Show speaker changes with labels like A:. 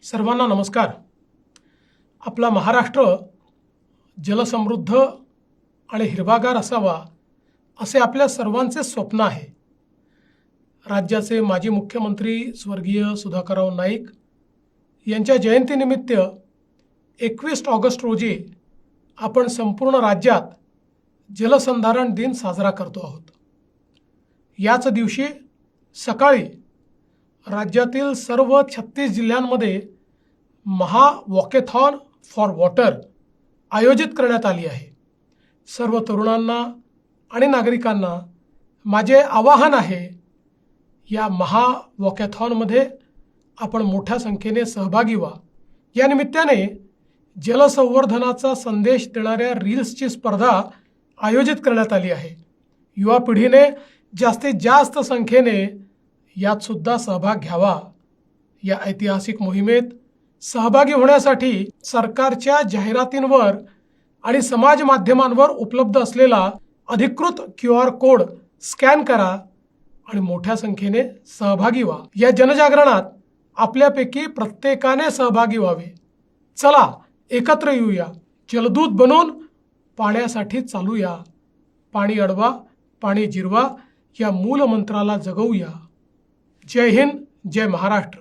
A: सर्वांना नमस्कार। आपला महाराष्ट्र जलसमृद्ध आणि हिरवागार असावा असे आपल्या सर्वांचे स्वप्न आहे। राज्याचे माजी मुख्यमंत्री स्वर्गीय सुधाकरराव नाईक यांच्या जयंतीनिमित्त 21 ऑगस्ट रोजी आपण संपूर्ण राज्यात जलसंधारण दिन साजरा करतो आहोत। याच दिवशी सकाळी राज्यातील सर्व 36 जिल्ह्यांमध्ये महा वॉकेथॉन फॉर वॉटर आयोजित करण्यात आली आहे। सर्व तरुणांना आणि नागरिकांना माझे आवाहन आहे, या महा वॉकेथॉनमध्ये आपण मोठ्या संख्येने सहभागी व्हा। या निमित्ताने जलसंवर्धनाचा संदेश देणाऱ्या रील्सची स्पर्धा आयोजित करण्यात आली आहे। युवा पिढीने जास्तीत जास्त संख्येने यात सुद्धा सहभाग घ्यावा। या ऐतिहासिक मोहिमेत सहभागी होण्यासाठी सरकारच्या जाहिरातींवर आणि समाज माध्यमांवर उपलब्ध असलेला अधिकृत QR कोड स्कॅन करा आणि मोठ्या संख्येने सहभागी व्हा। या जनजागरणात आपल्यापैकी प्रत्येकाने सहभागी व्हावे। चला एकत्र येऊया, जलदूत बनून पाण्यासाठी चालूया। पाणी अडवा, पाणी जिरवा या मूल मंत्राला जगवूया। जय हिंद, जय महाराष्ट्र।